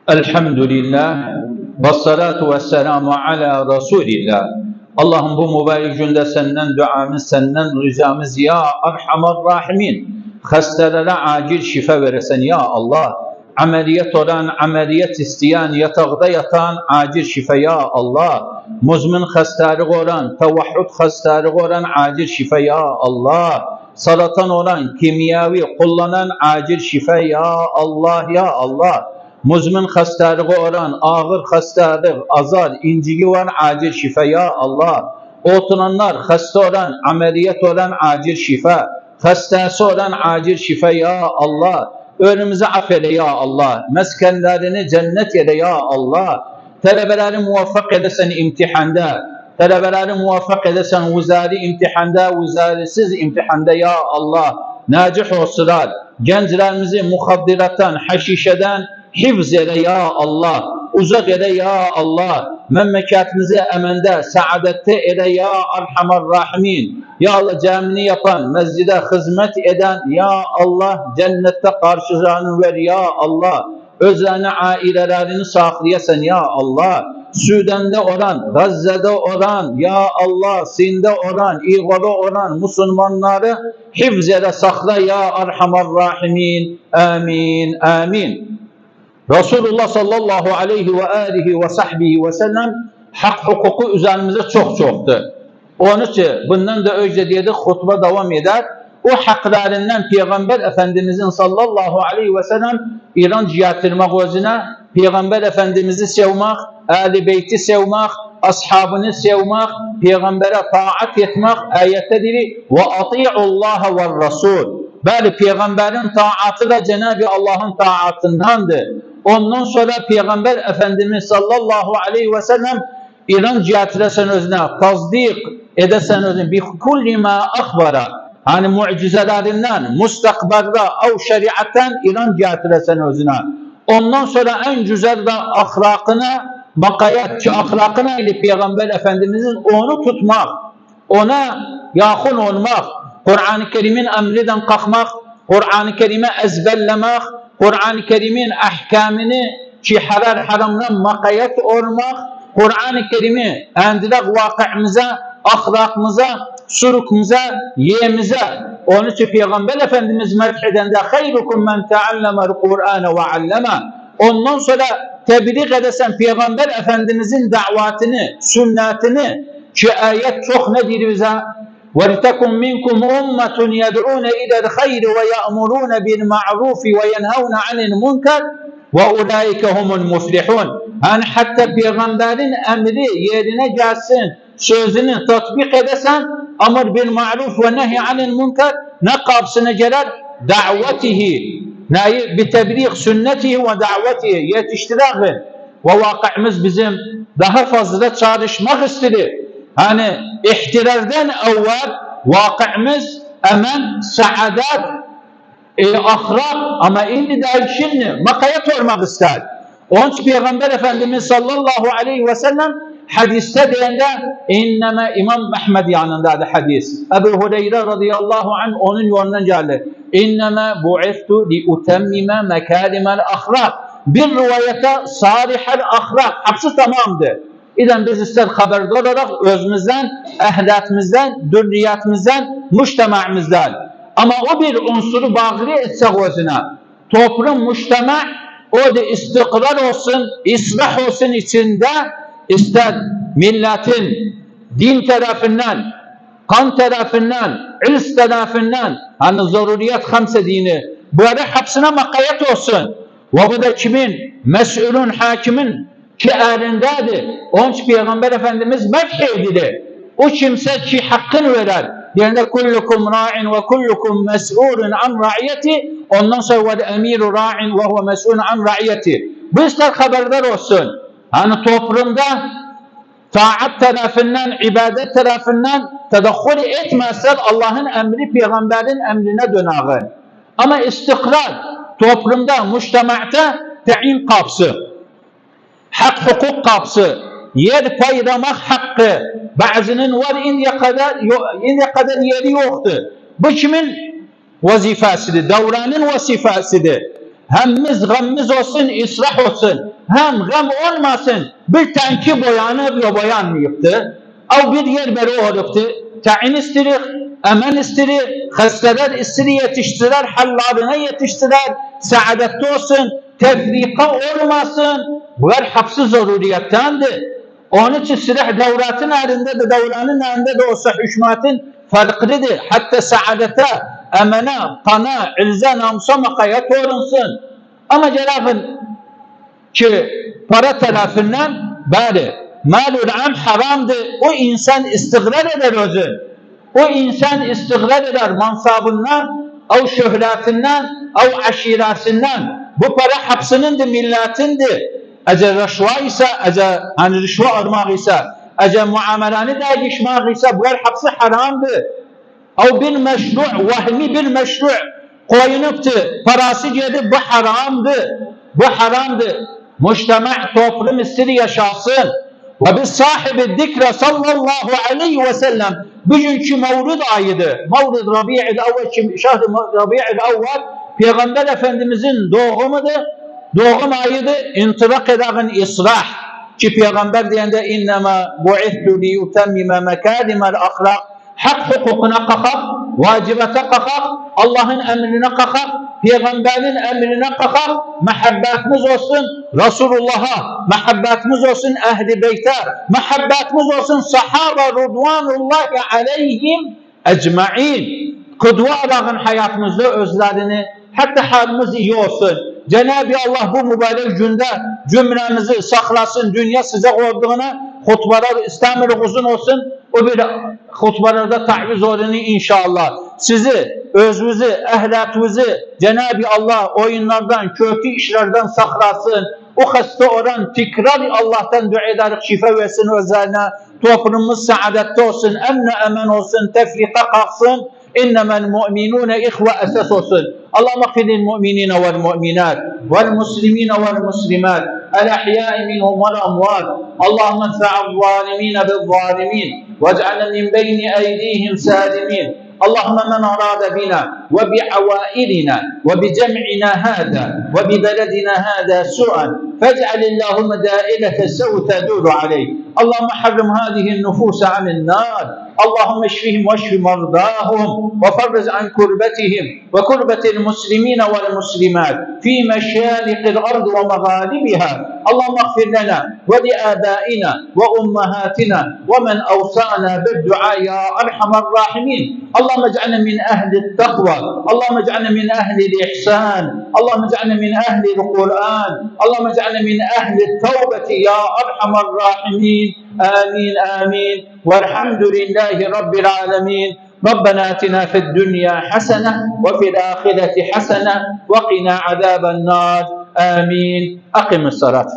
Elhamdülillah ve salatu ve selamu ala Resulillah. Allah'ım bu mübarek günde senden duamız, senden ricamız ya Erhamer Rahimin. Hastelere acil şifa veresin ya Allah. Ameliyat olan, ameliyat isteyen, yatakta yatan acil şifa ya Allah. Muzmin hastalığı olan, tevahhud hastalığı olan acil şifa ya Allah. Salatan olan, kimyavi kullanan acil şifa ya Allah ya Allah. Muzmin hastalığı olan, ağır hastalık, azar, incigi var, acil şifa ya Allah. Oturanlar, hasta olan, ameliyat olan acil şifa, hastası olan acil şifa ya Allah. Önümüzü affeyle ya Allah. Meskenlerini cennet eyle ya Allah. Talebeleri muvaffak edesen imtihanda. Talebeleri muvaffak edesen vizari imtihanda, vizarisiz imtihanda ya Allah. Nacih olsunlar. Gençlerimizi muhaddirattan, haşişeden hifz eyle ya Allah. Uzak eyle ya Allah. Memleketimizi emende, saadette eyle ya Erhamer Rahimin. Ya Allah, camini yapan, mescide hizmet eden ya Allah, cennette karşılığını ver ya Allah. Özlerine ailelerini saklayasan ya Allah. Sudan'da olan, Gazze'de olan ya Allah, Sind'de olan, İğor'da olan Müslümanları hifz eyle, sakla ya Erhamer Rahimin. Amin, amin. Resulullah sallallahu aleyhi ve alihi ve sahbihi ve sellem hak hukuku üzerimize çoktu. Onun için bundan da önce diye de hutbe devam eder. O haklarından Peygamber Efendimizin sallallahu aleyhi ve sellem İran cihatırmak özüne Peygamber Efendimiz'i sevmek, Ehl-i Beyti sevmek, ashabını sevmek, Peygamber'e taat etmek ayetleri ve ati'ullaha ve Rasul. Böyle Peygamber'in taatı da Cenab-ı Allah'ın taatındandır. Ondan sonra Peygamber Efendimiz sallallahu aleyhi ve sellem İran cihatıresen özüne tasdik edesen özüne bi kulli ma akhbara. Hani mucizelerinden, mustakbarda, av şeriatten İran cihatıresen özüne. Ondan sonra en güzel de ahlakına, bakayat ahlakına ile Peygamber Efendimizin onu tutmak, ona yakın olmak, Kur'an-ı Kerim'in emrinden kalkmak, Kur'an-ı Kerim'i ezberlemek, Kur'an-ı Kerim'in ahkamını ki halal haramdan makayet olmak, Kur'an-ı Kerim'i endirek vakıımıza, ahlakımıza, surukumuza, yiyemize. Onun için Peygamber Efendimiz medhedende hayrukum men teallemel Kur'ane ve alleme. Ondan sonra tebliğ edesen Peygamber Efendimizin davatını, sünnetini ki ayet çok nedir bize? وَلْتَكُمْ مِنْكُمْ أُمَّةٌ يَدْعُونَ إِلَى الْخَيْرِ وَيَأْمُرُونَ بِالْمَعْرُوفِ وَيَنْهَوْنَ عَنِ الْمُنْكَرِ وَاُولَٰئِكَ هُمُ الْمُفْلِحُونَ. Yani hatta Peygamberin emri yerine gelsin, sözünü tatbik edesen, amr bil ma'ruf ve nehy anil munkar, ne kapsına gelir? Davetihi, bi tebliğ sünnetihi ve davetihi, yetiştirek ve vakıımız bizim daha fazla çalışmak istedi. Hani ihtirardan evvel vakıımız emen, saadet, ahlak, ama indi de şimdi makayet olmak ister. Onun için Peygamber Efendimiz sallallahu aleyhi ve sellem hadiste deyende inneme İmam Ahmed yanındadır hadis. Ebu Hureyre radıyallahu anh onun yolundan geldi. İnneme bu'iftu li utemmime mekarimel ahlak. Bir rivayete salihel ahlak. Hepsi tamamdır. İden biz ister haberdar olarak özümüzden, ehliyatimizden, dürriyatimizden, müştemamizden. Ama o bir unsuru bağlı etsek özüne. Toplum, müştema, o da istikrar olsun, ıslah olsun içinde, ister milletin din tarafından, kan tarafından, ilm tarafından, hani zaruriyet hamse dini, böyle hepsine makayet olsun. Ve bu da kimin? Mesulun, hakimin ki elindedir. Onun için Peygamber Efendimiz medhedilir. O kimse ki hakkını verer. Yani kullukum ra'in ve kullukum mes'ulun an ra'iyeti. Ondan sonra ve emiru ra'in ve huve mes'ulun an ra'iyeti. Bu ister haberdar olsun. Hani toplumda taat tarafından, ibadet tarafından tedakhul etmezler, Allah'ın emri Peygamberin emrine döner. Ama istikrar toplumda, müştema'ta tayin kapsı, hak hukuk kapsı, yer paylamak hakkı, bazının var indiye kadar yeri yoktur. Bu kimin vazifesidir? Devranın vazifesidir. Hemimiz gammız olsun, ıslah olsun. hem gam olmasın bir tanki boyanıp ya boyanmayıptı. Av bir yer beri oluptu. Tayin istirik, emen istirik, hastalar istiri yetiştirer, hallarına yetiştirer, saadette olsun, tefrika olmasın. Bunlar hapsi zaruriyettendir. Onun için silah devratın elinde de devranın elinde de olsa hükümetin farklıdır. Hatta saadete, emene, kana, ilze, namusa makayet olunsun. Ama Cenab-ı ki para tarafından bari malul am haramdır. O insan istiğrar eder özü. O insan istiğrar eder mansabından, o şöhretinden, o aşiretinden. Bu para hapsınındır, milletindir. Eğer rüşva ise, eğer hani rüşva almak ise, eğer muamelanı da geçmek ise, bunlar hapsi haramdır. O bir meşru, vahmi bir meşru koyunuptu, parası geldi, bu haramdır. Bu haramdır. Mujtema toplum istiri yaşasın. Ve biz sahibi zikre sallallahu aleyhi ve sellem bugünkü Mevlid ayıdır. Mevlid Rabi'il Avvel, şahri Rabi'il Avvel Peygamber Efendimizin doğumudur. Doğum ayıdır. İntirak eden İslah. Ki Peygamber diyende innema bu'ithu li yutemmime mekâdimel ahlak. Hak hukukuna kakak, vacibete kakak, Allah'ın emrine kakak, Peygamberin emrine kakak, mehabbetimiz olsun Resulullah'a, mehabbetimiz olsun Ehl-i Beyt'e, mehabbetimiz olsun sahabe rudvanullahi aleyhim ecma'in. Kudva alağın hayatımızda özlerini, hatta halimiz iyi olsun. Cenab-ı Allah bu mübarek günde cümlemizi saklasın, dünya sıcak olduğuna, hutbalar İslam'ın uzun olsun, o bir hutbalarda taviz olunu inşallah. Sizi, özünüzü, ehlatınızı Cenab-ı Allah oyunlardan, kötü işlerden saklasın. O hasta olan tekrar Allah'tan dua ederek şifa versin özlerine. Toplumumuz saadette olsun, emne emen olsun, tefrika kalksın. إنما المؤمنون إخوة أساس olsun. اللهم اغفر للمؤمنين والمؤمنات والمسلمين والمسلمات الأحياء منهم والأموات اللهم ادفع الظالمين بالظالمين واجعلنا من بين أيديهم سالمين اللهم من أراد بنا وبعوائلنا وبجمعنا هذا وببلدنا هذا سوءا فاجعل اللهم دائرة السوء تدور عليه اللهم حرم هذه النفوس عن النار اللهم اشفهم واشف مرضاهم وفرج عن كربتهم وكربة المسلمين والمسلمات في مشارق الأرض ومغاربها اللهم اغفر لنا ولآبائنا وأمهاتنا ومن أوصانا بالدعاء يا أرحم الراحمين اللهم اجعلنا من أهل التقوى اللهم اجعلنا من أهل الإحسان اللهم اجعلنا من أهل القرآن اللهم اجعلنا من أهل التوبة يا أرحم الراحمين آمين آمين والحمد لله رب العالمين ربنا آتنا في الدنيا حسنة وفي الآخرة حسنة وقنا عذاب النار آمين أقم الصلاة